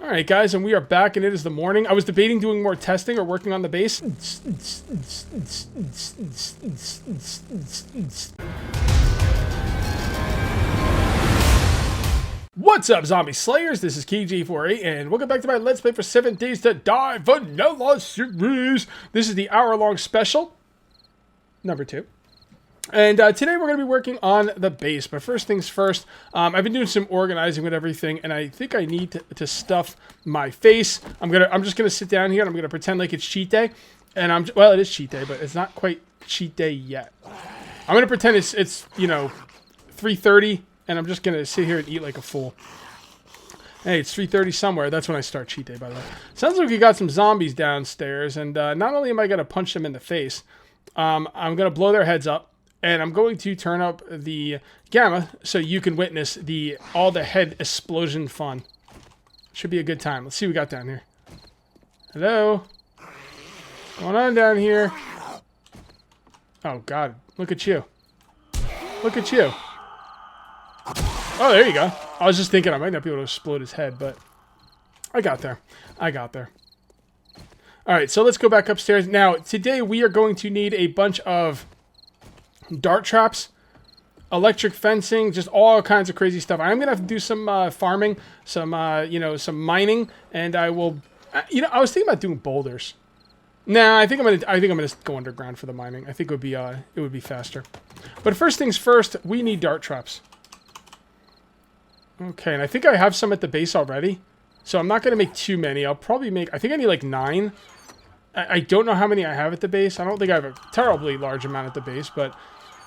Alright guys, and we are back and it is the morning. I was debating doing more testing or working on the base. What's up, Zombie Slayers? This is KG48 and welcome back to my Let's Play for 7 Days to Die Vanilla series. This is the hour-long special, number 2. And today we're going to be working on the base, but first things first, I've been doing some organizing with everything, and I think I need to stuff my face. I'm just going to sit down here, and I'm going to pretend like it's cheat day, and well, it is cheat day, but it's not quite cheat day yet. I'm going to pretend it's, you know, 3:30, and I'm just going to sit here and eat like a fool. Hey, it's 3:30 somewhere. That's when I start cheat day, by the way. Sounds like we got some zombies downstairs, and not only am I going to punch them in the face, I'm going to blow their heads up. And I'm going to turn up the gamma so you can witness all the head explosion fun. Should be a good time. Let's see what we got down here. Hello? What's going on down here? Oh, God. Look at you. Look at you. Oh, there you go. I was just thinking I might not be able to explode his head, but I got there. I got there. All right, so let's go back upstairs. Now, today we are going to need a bunch of dart traps, electric fencing, just all kinds of crazy stuff. I'm gonna have to do some farming, some you know, some mining, and I will. I was thinking about doing boulders. Nah, I think I'm gonna go underground for the mining. I think it would be faster. But first things first, we need dart traps. Okay, and I think I have some at the base already, so I'm not gonna make too many. I'll probably make. I think I need like 9. I don't know how many I have at the base. I don't think I have a terribly large amount at the base, but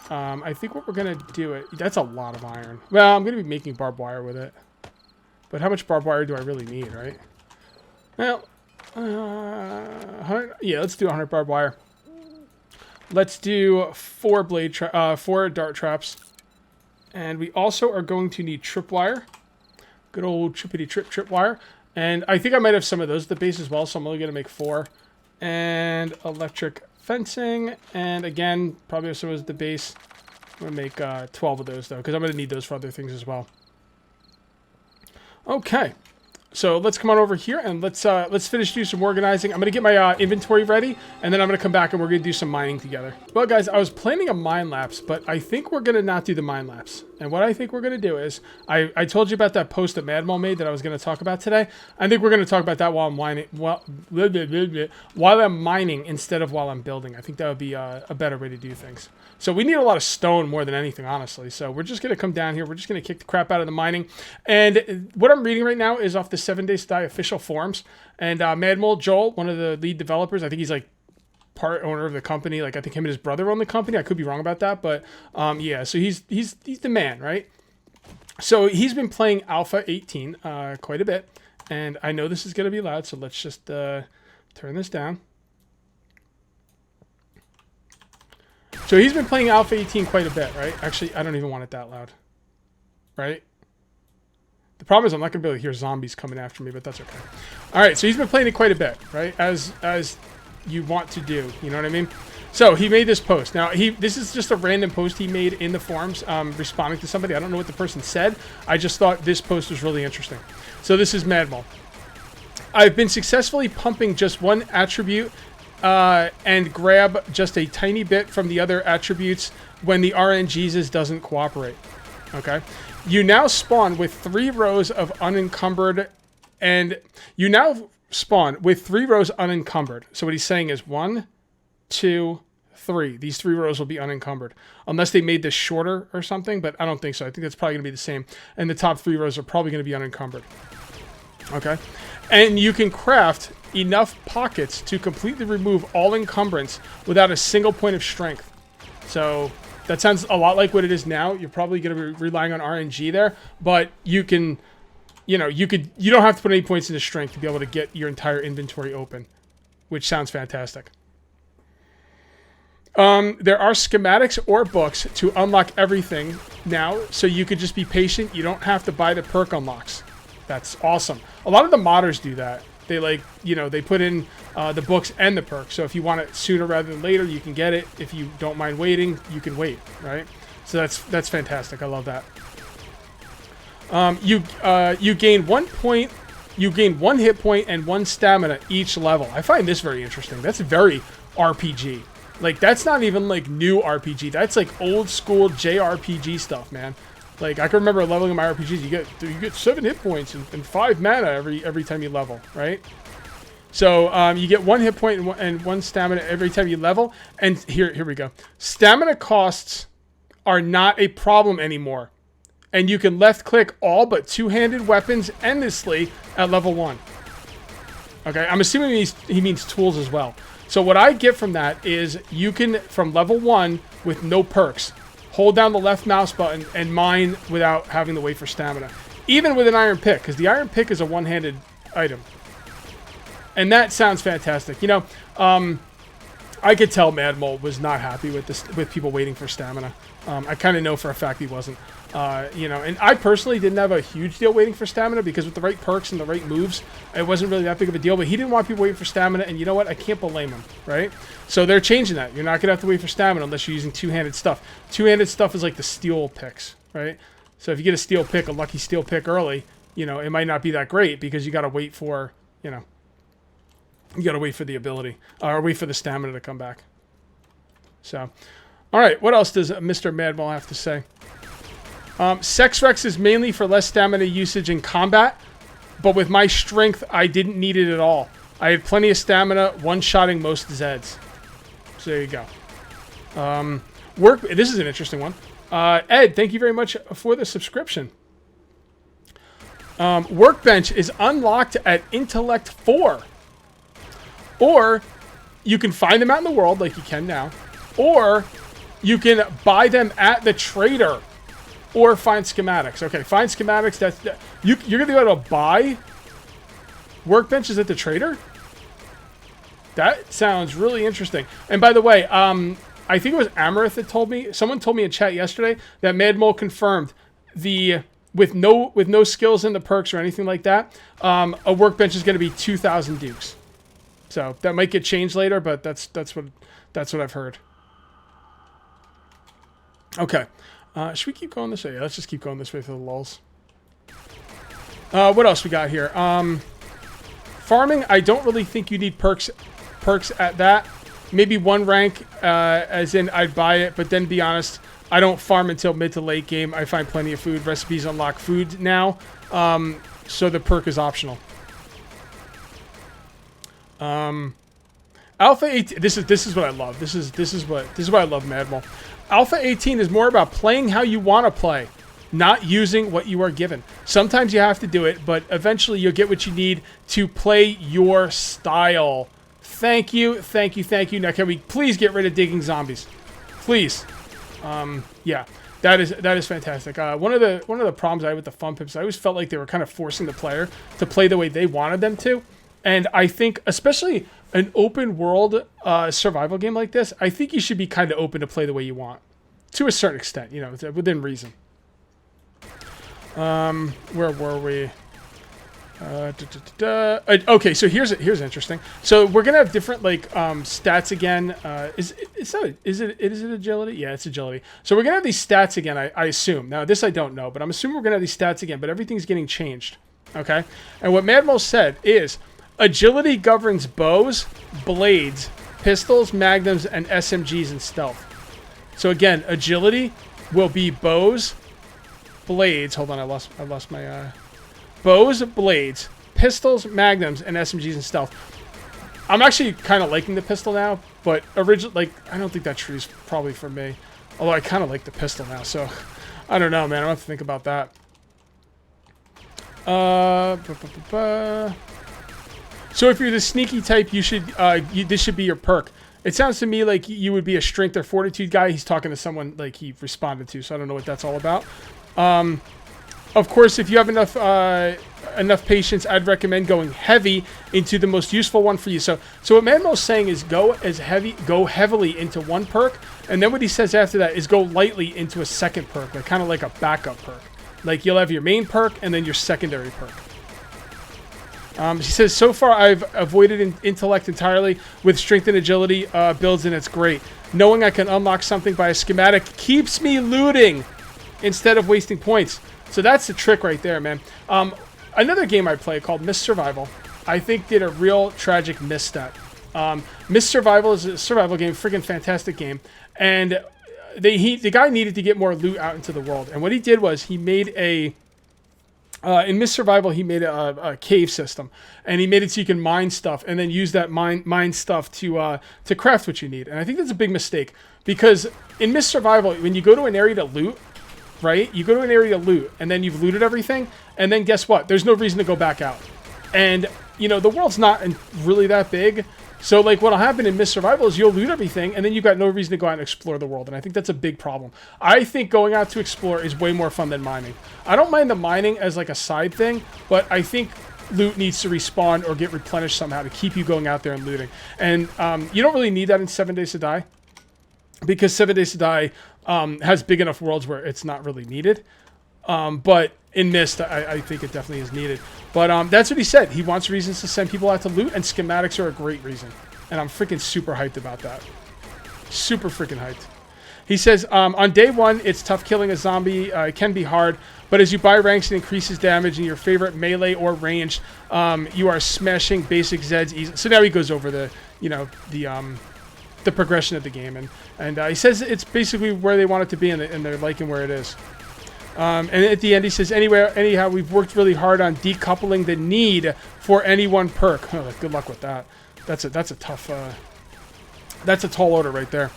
I think what we're going to do that's a lot of iron. Well, I'm going to be making barbed wire with it. But how much barbed wire do I really need, right? Well, 100, yeah, let's do 100 barbed wire. Let's do 4 dart traps. And we also are going to need tripwire. Good old trippity trip wire. And I think I might have some of those at the base as well, so I'm only going to make 4. And electric fencing, and again, probably some of the base. I'm going to make 12 of those, though, because I'm going to need those for other things as well. Okay, so let's come on over here, and let's finish doing some organizing. I'm going to get my inventory ready, and then I'm going to come back, and we're going to do some mining together. Well, guys, I was planning a mine lapse, but I think we're going to not do the mine lapse. And what I think we're going to do is, I told you about that post that Madmal made that I was going to talk about today. I think we're going to talk about that while I'm mining, while I'm mining instead of while I'm building. I think that would be a better way to do things. So we need a lot of stone more than anything, honestly. So we're just going to come down here. We're just going to kick the crap out of the mining. And what I'm reading right now is off the 7 Days to Die official forums. And Madmal Joel, one of the lead developers, I think he's like part owner of the company. Like I think him and his brother own the company. I could be wrong about that, but yeah. So he's the man, right? So he's been playing Alpha 18 quite a bit, and I know this is going to be loud. So let's just turn this down. So he's been playing Alpha 18 quite a bit, right? Actually, I don't even want it that loud, right? The problem is I'm not going to be able to hear zombies coming after me, but that's okay. All right, so he's been playing it quite a bit, right? As you want to do, you know what I mean? So he made this post. Now, this is just a random post he made in the forums responding to somebody. I don't know what the person said. I just thought this post was really interesting. So this is Madmal. I've been successfully pumping just one attribute and grab just a tiny bit from the other attributes when the RNGesus doesn't cooperate. Okay? You now spawn with 3 rows of unencumbered, and you now spawn with 3 rows unencumbered. So what he's saying is 1, 2, 3. These 3 rows will be unencumbered. Unless they made this shorter or something, but I don't think so. I think that's probably going to be the same. And the top 3 rows are probably going to be unencumbered. Okay? And you can craft enough pockets to completely remove all encumbrance without a single point of strength. So that sounds a lot like what it is now. You're probably going to be relying on RNG there, but you can, you know, you don't have to put any points into strength to be able to get your entire inventory open, which sounds fantastic. There are schematics or books to unlock everything now, so you could just be patient. You don't have to buy the perk unlocks. That's awesome. A lot of the modders do that. They they put in the books and the perks. So if you want it sooner rather than later, you can get it. If you don't mind waiting, you can wait, right? So that's fantastic. I love that. You gain 1 point you gain 1 hit point and 1 stamina each level. I find this very interesting. That's very RPG. Like, that's not even, like, new RPG. That's, like, old school JRPG stuff, man. Like, I can remember leveling in my RPGs. You get 7 hit points and 5 mana every time you level, right? So, you get 1 hit point and 1 stamina every time you level. And here we go. Stamina costs are not a problem anymore. And you can left-click all but two-handed weapons endlessly at level 1. Okay, I'm assuming he means tools as well. So what I get from that is you can, from level 1 with no perks, hold down the left mouse button and mine without having to wait for stamina. Even with an iron pick, because the iron pick is a one-handed item. And that sounds fantastic. You know, I could tell Mad Mole was not happy with this, with people waiting for stamina. I kind of know for a fact he wasn't. You know, and I personally didn't have a huge deal waiting for stamina because with the right perks and the right moves, it wasn't really that big of a deal. But he didn't want people waiting for stamina, and you know what? I can't blame him, right? So they're changing that. You're not going to have to wait for stamina unless you're using two-handed stuff. Two-handed stuff is like the steel picks, right? So if you get a steel pick, a lucky steel pick early, you know, it might not be that great because you got to wait for, you know, you got to wait for the ability, or wait for the stamina to come back. So, all right, what else does Mr. Madball have to say? Sex Rex is mainly for less stamina usage in combat, but with my strength, I didn't need it at all. I had plenty of stamina, one-shotting most Zeds. So there you go. This is an interesting one. Ed, thank you very much for the subscription. Workbench is unlocked at Intellect 4. Or you can find them out in the world like you can now. Or you can buy them at the trader. Or find schematics. Okay, find schematics. You're going to be able to buy workbenches at the trader? That sounds really interesting. And by the way, I think it was Amaranth that told me. Someone told me in chat yesterday that Mad Mole confirmed with no skills in the perks or anything like that, a workbench is going to be 2,000 dukes. So that might get changed later, but that's what I've heard. Okay. Should we keep going this way? Yeah, let's just keep going this way for the lulz. What else we got here? Farming, I don't really think you need perks at that. Maybe 1 rank, as in I'd buy it, but then be honest, I don't farm until mid to late game. I find plenty of food. Recipes unlock food now, so the perk is optional. Alpha 18. This is what I love. This is what I love, Mad Mole. Alpha 18 is more about playing how you want to play, not using what you are given. Sometimes you have to do it, but eventually you'll get what you need to play your style. Thank you, thank you, thank you. Now, can we please get rid of digging zombies? Please. Yeah, that is fantastic. One of the problems I had with the Fun Pips, I always felt like they were kind of forcing the player to play the way they wanted them to. And I think, especially an open world survival game like this, I think you should be kind of open to play the way you want. To a certain extent, you know, within reason. Where were we? Okay, so here's interesting. So we're gonna have different like stats again. Is it agility? Yeah, it's agility. So we're gonna have these stats again. I assume. Now this I don't know, but I'm assuming we're gonna have these stats again. But everything's getting changed. Okay, and what Mad Mole said is agility governs bows, blades, pistols, magnums, and SMGs and stealth. So again, agility will be bows, blades. Hold on, I lost my bows, blades, pistols, magnums, and SMGs and stealth. I'm actually kind of liking the pistol now, but originally, I don't think that tree is probably for me. Although I kind of like the pistol now, so I don't know, man. I don't have to think about that. So if you're the sneaky type, you should this should be your perk. It sounds to me like you would be a strength or fortitude guy. He's talking to someone like he responded to, so I don't know what that's all about. Of course, if you have enough patience, I'd recommend going heavy into the most useful one for you. So what Manuel's saying is go heavily into one perk, and then what he says after that is go lightly into a second perk, like kind of like a backup perk. Like you'll have your main perk and then your secondary perk. He says, so far I've avoided intellect entirely with strength and agility builds, and it's great. Knowing I can unlock something by a schematic keeps me looting instead of wasting points. So that's the trick right there, man. Another game I play called Mist Survival, I think did a real tragic misstep. Mist Survival is a survival game, freaking fantastic game, and the guy needed to get more loot out into the world, and what he did was he made in Mist Survival, he made a cave system, and he made it so you can mine stuff, and then use that mine stuff to craft what you need. And I think that's a big mistake, because in Mist Survival, when you go to an area to loot, right? You go to an area to loot, and then you've looted everything, and then guess what? There's no reason to go back out. And, you know, the world's not really that big, so, like, what'll happen in Mist Survival is you'll loot everything, and then you've got no reason to go out and explore the world, and I think that's a big problem. I think going out to explore is way more fun than mining. I don't mind the mining as, like, a side thing, but I think loot needs to respawn or get replenished somehow to keep you going out there and looting. And you don't really need that in 7 Days to Die, because 7 Days to Die has big enough worlds where it's not really needed. But in Mist, I think it definitely is needed. But that's what he said. He wants reasons to send people out to loot, and schematics are a great reason. And I'm freaking super hyped about that. Super freaking hyped. He says, on day one, it's tough killing a zombie. It can be hard. But as you buy ranks, it increases damage in your favorite melee or ranged. You are smashing basic Zeds easy. So now he goes over the, you know, the progression of the game. And he says it's basically where they want it to be, and they're liking where it is. And at the end, he says, anyhow, we've worked really hard on decoupling the need for any one perk. Oh, good luck with that. That's a tough, that's a tall order right there.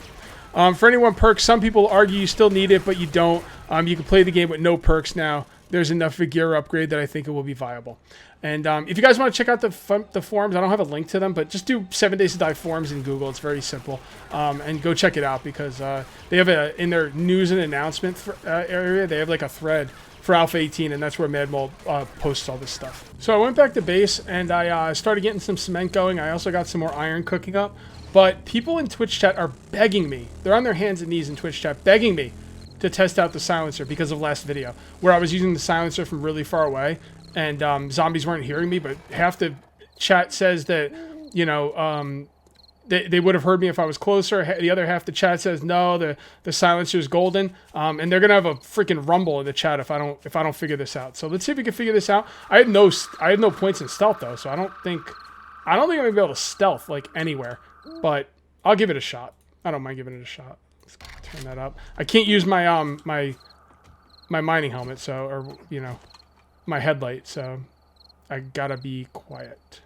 For any one perk, some people argue you still need it, but you don't. You can play the game with no perks now. There's enough for gear upgrade that I think it will be viable. And if you guys want to check out the forums, I don't have a link to them, but just do 7 Days to Die forums in Google. It's very simple. And go check it out, because they have in their news and announcement area, they have like a thread for Alpha 18, and that's where Madmole posts all this stuff. So I went back to base, and I started getting some cement going. I also got some more iron cooking up. But people in Twitch chat are begging me. They're on their hands and knees in Twitch chat, begging me to test out the silencer because of last video, where I was using the silencer from really far away, and zombies weren't hearing me, but half the chat says that, you know, they would have heard me if I was closer. The other half the chat says no, the silencer is golden, and they're gonna have a freaking rumble in the chat if I don't figure this out. So let's see if we can figure this out. I have no points in stealth though, so I don't think I'm gonna be able to stealth like anywhere, but I'll give it a shot. I don't mind giving it a shot. Let's turn that up. I can't use my my mining helmet, so, or you know, my headlight, so I gotta be quiet.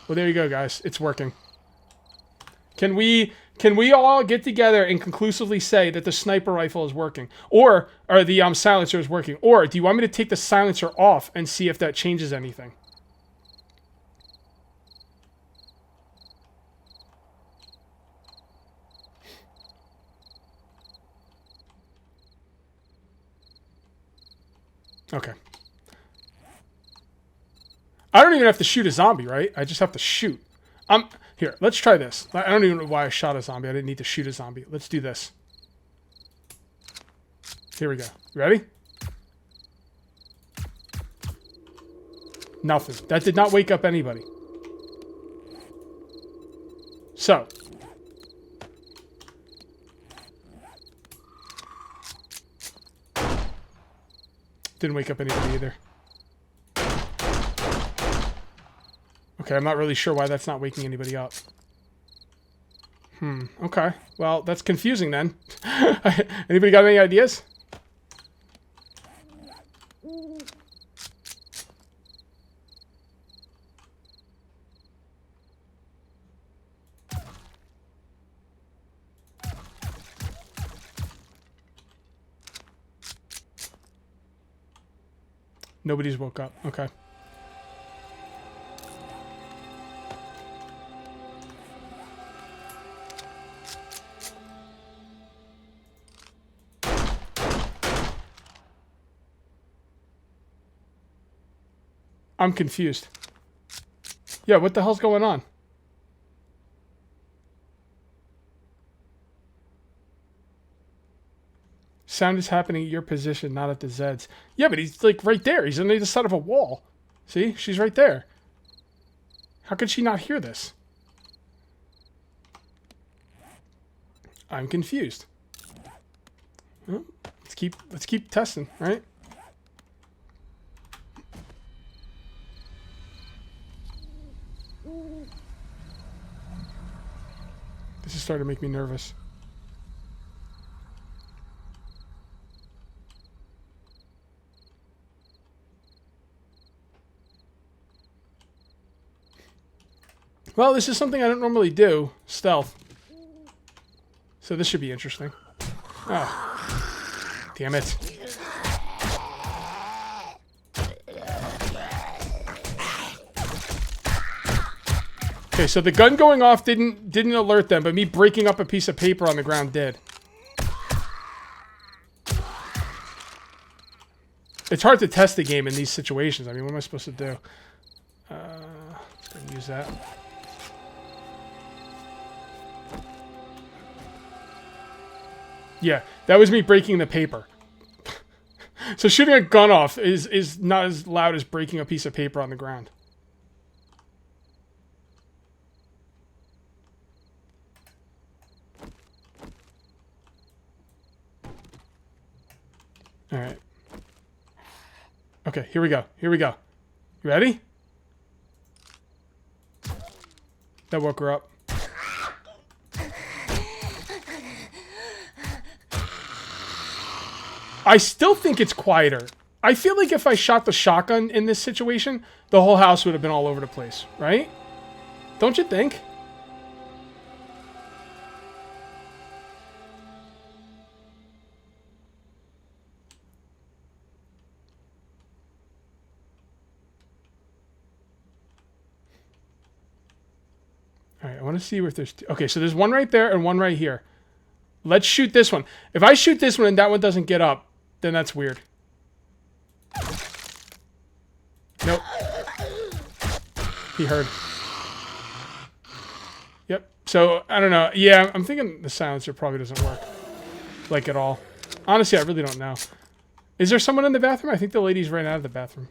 Well, there you go, guys. It's working. Can we all get together and conclusively say that the sniper rifle is working, or the silencer is working, or do you want me to take the silencer off and see if that changes anything? Okay. I don't even have to shoot a zombie, right? I just have to shoot. Here, let's try this. I don't even know why I shot a zombie. I didn't need to shoot a zombie. Let's do this. Here we go. Ready? Nothing. That did not wake up anybody. So. Didn't wake up anybody either. Okay, I'm not really sure why that's not waking anybody up. Okay. Well, that's confusing then. Anybody got any ideas? Nobody's woke up. Okay. I'm confused. Yeah, what the hell's going on? Sound is happening at your position, not at the Zeds. Yeah, but he's like right there. He's on the other side of a wall. See? She's right there. How could she not hear this? I'm confused. Well, let's let's keep testing, right? This is starting to make me nervous. Well, this is something I don't normally do. Stealth. So this should be interesting. Oh. Damn it. Okay, so the gun going off didn't alert them, but me breaking up a piece of paper on the ground did. It's hard to test the game in these situations. I mean, what am I supposed to do? Let's go and use that. Yeah, that was me breaking the paper. So shooting a gun off is not as loud as breaking a piece of paper on the ground. All right. Okay, here we go. Here we go. You ready? That woke her up. I still think it's quieter. I feel like if I shot the shotgun in this situation, the whole house would have been all over the place, right? Don't you think? All right, I want to see if there's... Okay, so there's one right there and one right here. Let's shoot this one. If I shoot this one and that one doesn't get up, then that's weird. Nope. He heard. Yep. So, I don't know. Yeah, I'm thinking the silencer probably doesn't work. Like, at all. Honestly, I really don't know. Is there someone in the bathroom? I think the ladies ran out of the bathroom.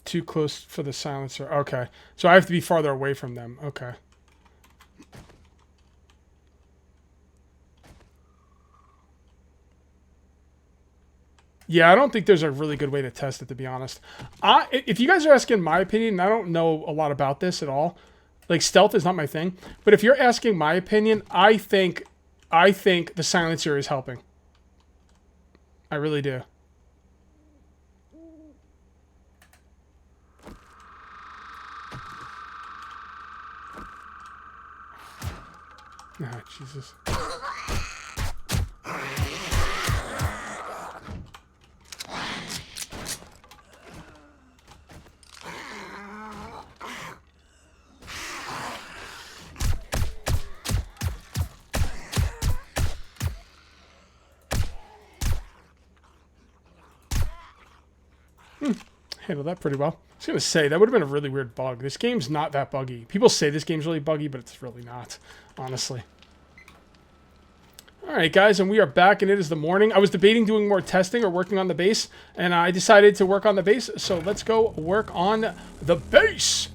Too close for the silencer. Okay. So I have to be farther away from them. Okay. Yeah, I don't think there's a really good way to test it, to be honest. If you guys are asking my opinion, I don't know a lot about this at all. Like, stealth is not my thing. But if you're asking my opinion, I think the silencer is helping. I really do. Ah, Jesus. Handled that pretty well. I was going to say, that would have been a really weird bug. This game's not that buggy. People say this game's really buggy, but it's really not, honestly. Alright, guys, and we are back, and it is the morning. I was debating doing more testing or working on the base, and I decided to work on the base, so let's go work on the base!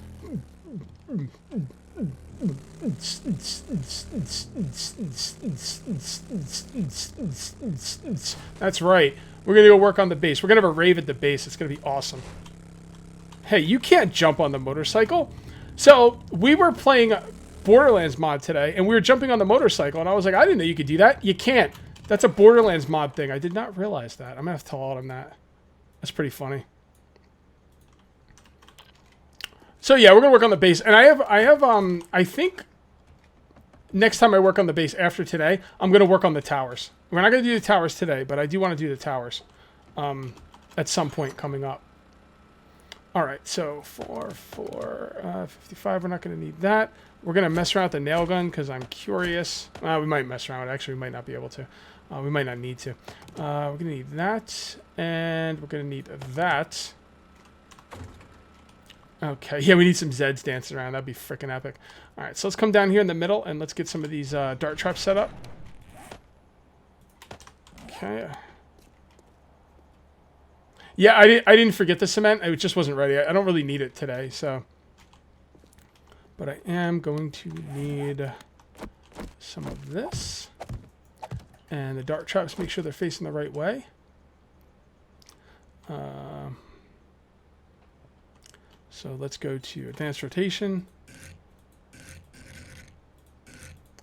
That's right. We're going to go work on the base. We're going to have a rave at the base. It's going to be awesome. Hey, you can't jump on the motorcycle. So, we were playing Borderlands mod today, and we were jumping on the motorcycle, and I was like, I didn't know you could do that. You can't. That's a Borderlands mod thing. I did not realize that. I'm going to have to tell Autumn that. That's pretty funny. So, yeah, we're going to work on the base. And I think next time I work on the base after today, I'm going to work on the towers. We're not going to do the towers today, but I do want to do the towers at some point coming up. All right, so 55, we're not going to need that. We're going to mess around with the nail gun because I'm curious. We might mess around with it. Actually, we might not be able to. We might not need to. We're going to need that, and we're going to need that. Okay, yeah, we need some Zeds dancing around. That'd be freaking epic. All right, so let's come down here in the middle, and let's get some of these dart traps set up. Okay. Yeah, I didn't forget the cement. It just wasn't ready. I don't really need it today, so. But I am going to need some of this. And the dart traps, make sure they're facing the right way. So let's go to advanced rotation.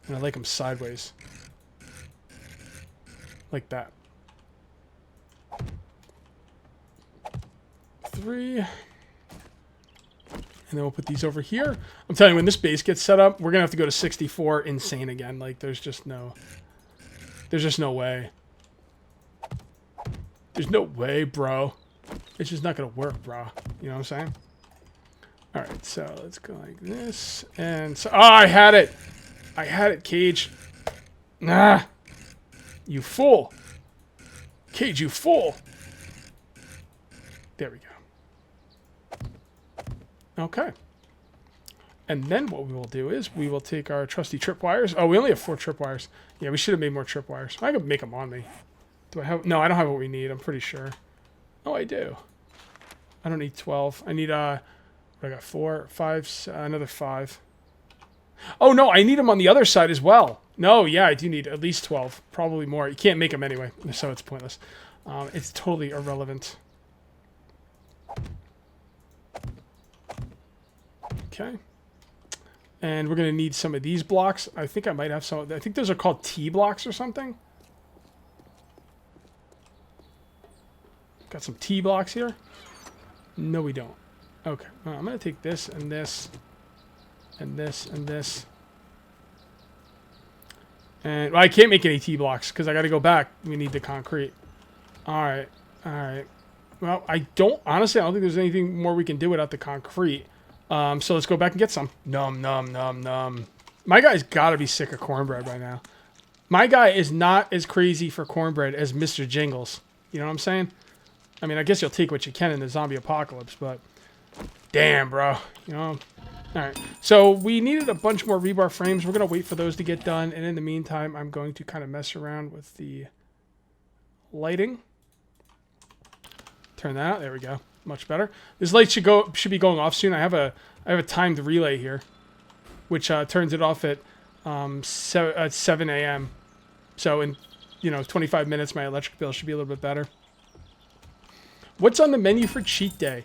And I like them sideways. Like that. 3. And then we'll put these over here. I'm telling you, when this base gets set up, we're going to have to go to 64 insane again. Like, there's just no way. There's no way, bro. It's just not going to work, bro. You know what I'm saying? All right, so let's go like this. And so, oh, I had it. I had it, Cage. Nah. You fool. Cage, you fool. There we go. Okay. And then what we will do is we will take our trusty tripwires. Oh, we only have 4 tripwires. Yeah, we should have made more tripwires. I could make them on me. Do I have... No, I don't have what we need. I'm pretty sure. Oh, I do. I don't need 12. I need, I got 4, 5, another 5. Oh, no, I need them on the other side as well. No, yeah, I do need at least 12. Probably more. You can't make them anyway, so it's pointless. It's totally irrelevant. Okay. And we're going to need some of these blocks. I think I might have some. I think those are called T blocks or something. Got some T blocks here. No, we don't. Okay. Well, I'm going to take this and this and this and this. And well, I can't make any T blocks because I got to go back. We need the concrete. All right. All right. Well, honestly, I don't think there's anything more we can do without the concrete. So let's go back and get some. Nom, nom, nom, nom. My guy's got to be sick of cornbread by now. My guy is not as crazy for cornbread as Mr. Jingles. You know what I'm saying? I mean, I guess you'll take what you can in the zombie apocalypse, but damn, bro. You know? All right. So we needed a bunch more rebar frames. We're going to wait for those to get done. And in the meantime, I'm going to kind of mess around with the lighting. Turn that out. There we go. Much better. This light should be going off soon. I have a timed relay here, which turns it off at 7 a.m. So in 25 minutes, my electric bill should be a little bit better. What's on the menu for cheat day?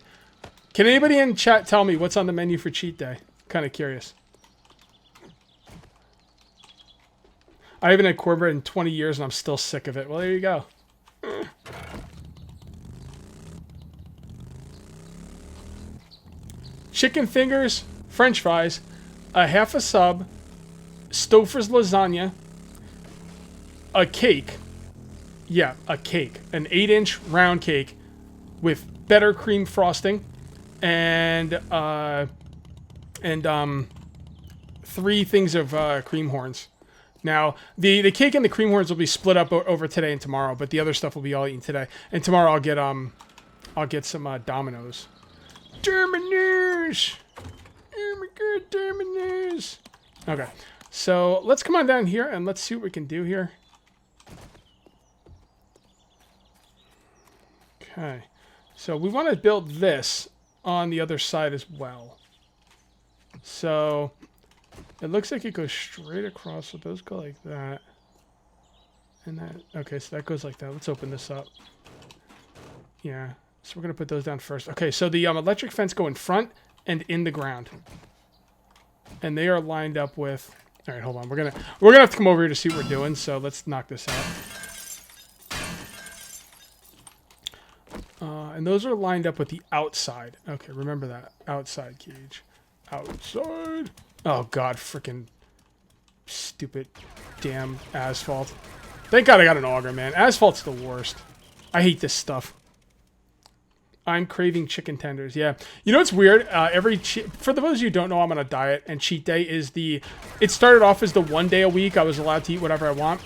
Can anybody in chat tell me what's on the menu for cheat day? Kind of curious. I haven't had cornbread in 20 years and I'm still sick of it. Well, there you go. Chicken fingers, French fries, a half a sub, Stouffer's lasagna, a cake. Yeah, a cake. An 8-inch round cake with better cream frosting and 3 things of cream horns. Now, the cake and the cream horns will be split up over today and tomorrow, but the other stuff will be all eaten today. And tomorrow I'll get some Dominoes. Dominoes! Oh my god, Dominoes! Okay, so let's come on down here and let's see what we can do here. Okay, so we want to build this on the other side as well. So it looks like it goes straight across, so those go like that. And that, okay, so that goes like that. Let's open this up. Yeah. So we're going to put those down first. Okay, so the electric fence go in front and in the ground. And they are lined up with... All right, hold on. We're gonna have to come over here to see what we're doing, so let's knock this out. And those are lined up with the outside. Okay, remember that. Outside cage. Outside. Oh, God, freaking stupid damn asphalt. Thank God I got an auger, man. Asphalt's the worst. I hate this stuff. I'm craving chicken tenders. Yeah. You know what's weird? For those of you who don't know, I'm on a diet, and cheat day is it started off as the 1 day a week I was allowed to eat whatever I want,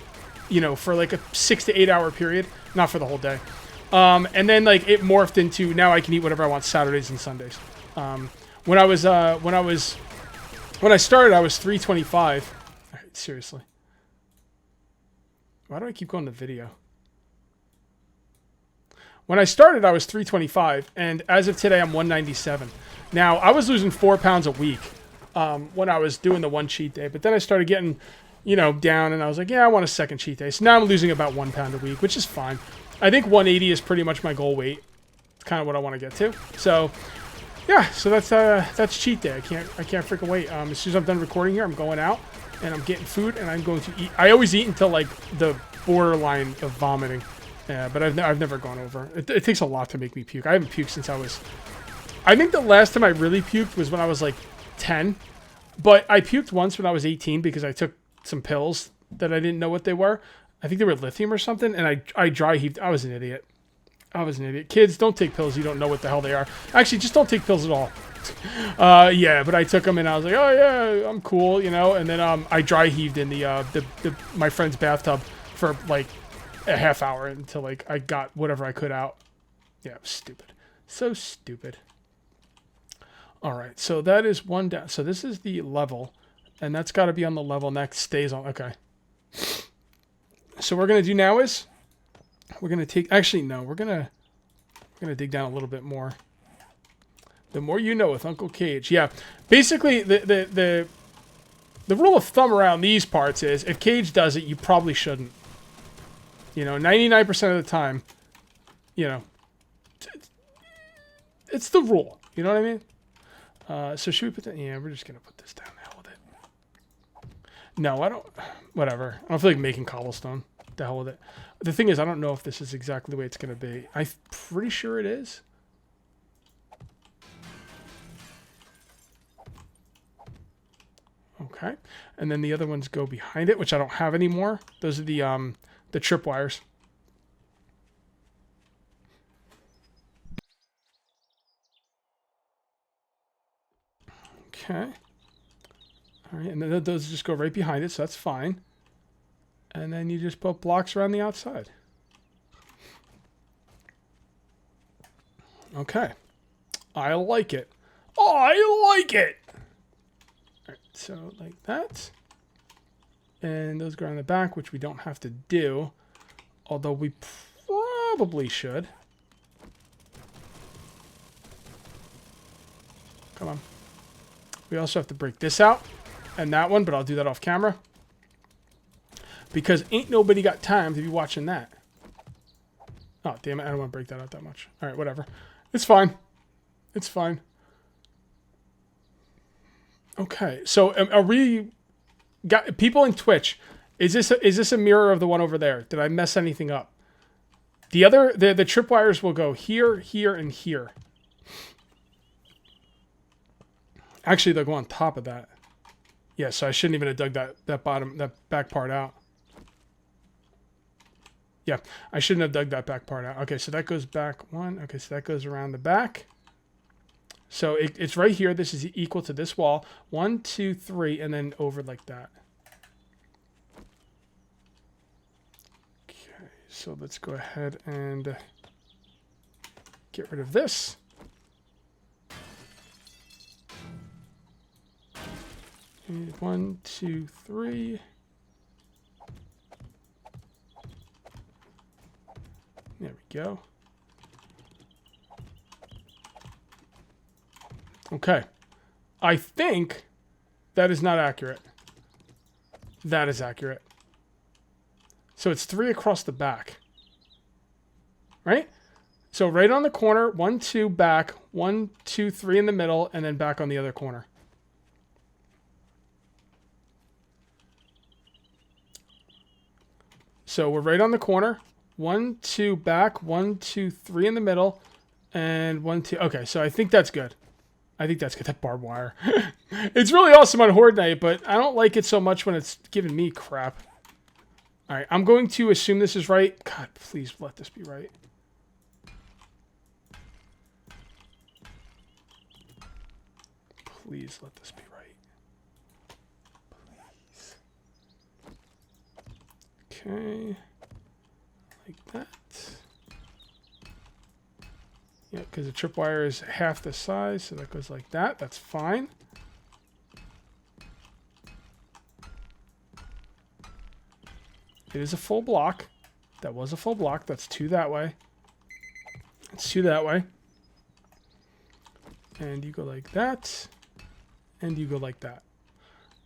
for like a 6 to 8 hour period, not for the whole day. And then like it morphed into now I can eat whatever I want Saturdays and Sundays. When I started, I was 325. All right, seriously. Why do I keep going to video? When I started, I was 325, and as of today, I'm 197. Now, I was losing 4 pounds a week when I was doing the one cheat day, but then I started getting, you know, down, and I was like, yeah, I want a second cheat day. So now I'm losing about 1 pound a week, which is fine. I think 180 is pretty much my goal weight. It's kind of what I want to get to. So, yeah, so that's cheat day. I can't freaking wait. As soon as I'm done recording here, I'm going out, and I'm getting food, and I'm going to eat. I always eat until, like, the borderline of vomiting. Yeah, but I've never gone over. It takes a lot to make me puke. I haven't puked since I was... I think the last time I really puked was when I was like 10. But I puked once when I was 18 because I took some pills that I didn't know what they were. I think they were lithium or something. And I dry heaved. I was an idiot. Kids, don't take pills you don't know what the hell they are. Actually, just don't take pills at all. Yeah, but I took them and I was like, oh yeah, I'm cool, you know. And then I dry heaved in my friend's bathtub for like a half hour until like I got whatever I could out. Yeah, it was stupid. So stupid. All right, so that is one down. So this is the level, and that's got to be on the level, and that stays on. Okay. So what we're gonna do now is we're gonna take. Actually, no, we're gonna dig down a little bit more. The more you know with Uncle Cage. Yeah, basically the rule of thumb around these parts is if Cage does it, you probably shouldn't. You know, 99% of the time, you know, it's the rule. You know what I mean? So should we put that? Yeah, we're just going to put this down. The hell with it. No, I don't. Whatever. I don't feel like making cobblestone. The hell with it. The thing is, I don't know if this is exactly the way it's going to be. I'm pretty sure it is. Okay. And then the other ones go behind it, which I don't have anymore. Those are the tripwires. Okay. All right, and then those just go right behind it, so that's fine. And then you just put blocks around the outside. Okay. I like it. Oh, I like it! All right, so like that. And those go around the back, which we don't have to do. Although we probably should. Come on. We also have to break this out. And that one, but I'll do that off camera. Because ain't nobody got time to be watching that. Oh, damn it. I don't want to break that out that much. Alright, whatever. It's fine. It's fine. Okay, so are we... Got people in Twitch. Is this a mirror of the one over there? Did I mess anything up? The tripwires will go here, here, and here. Actually, they'll go on top of that. Yeah, so I shouldn't even have dug that back part out. Yeah, I shouldn't have dug that back part out. Okay, so that goes back one. Okay, so that goes around the back. So it's right here. This is equal to this wall. 1, 2, 3, and then over like that. Okay, so let's go ahead and get rid of this. And 1, 2, 3. There we go. Okay. I think that is not accurate. That is accurate. So it's 3 across the back. Right? So right on the corner, 1, 2 back, 1, 2, 3 in the middle, and then back on the other corner. So we're right on the corner. 1, 2 back, 1, 2, 3 in the middle, and 1, 2. Okay, so I think that's good. I think that's good. That barbed wire. It's really awesome on Horde Night, but I don't like it so much when it's giving me crap. All right, I'm going to assume this is right. God, please let this be right. Please let this be right. Please. Okay. Like that. Yeah, because the tripwire is half the size, so that goes like that. That's fine. It is a full block. That was a full block. That's 2 that way. Let's do that way. And you go like that. And you go like that.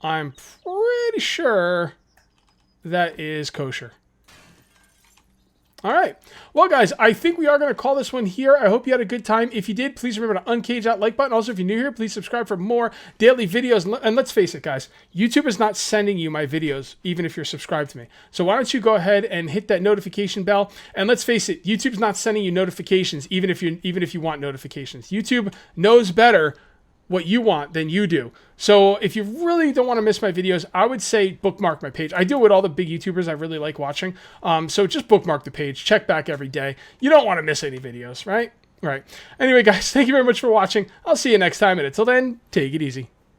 I'm pretty sure that is kosher. All right. Well, guys, I think we are going to call this one here. I hope you had a good time. If you did, please remember to uncage that like button. Also, if you're new here, please subscribe for more daily videos. And let's face it, guys, YouTube is not sending you my videos, even if you're subscribed to me. So why don't you go ahead and hit that notification bell? And let's face it, YouTube's not sending you notifications, even if you want notifications. YouTube knows better what you want than you do. So if you really don't want to miss my videos, I would say bookmark my page. I do it with all the big YouTubers I really like watching. So just bookmark the page, check back every day. You don't want to miss any videos, right? Right. Anyway, guys, thank you very much for watching. I'll see you next time. And until then, take it easy.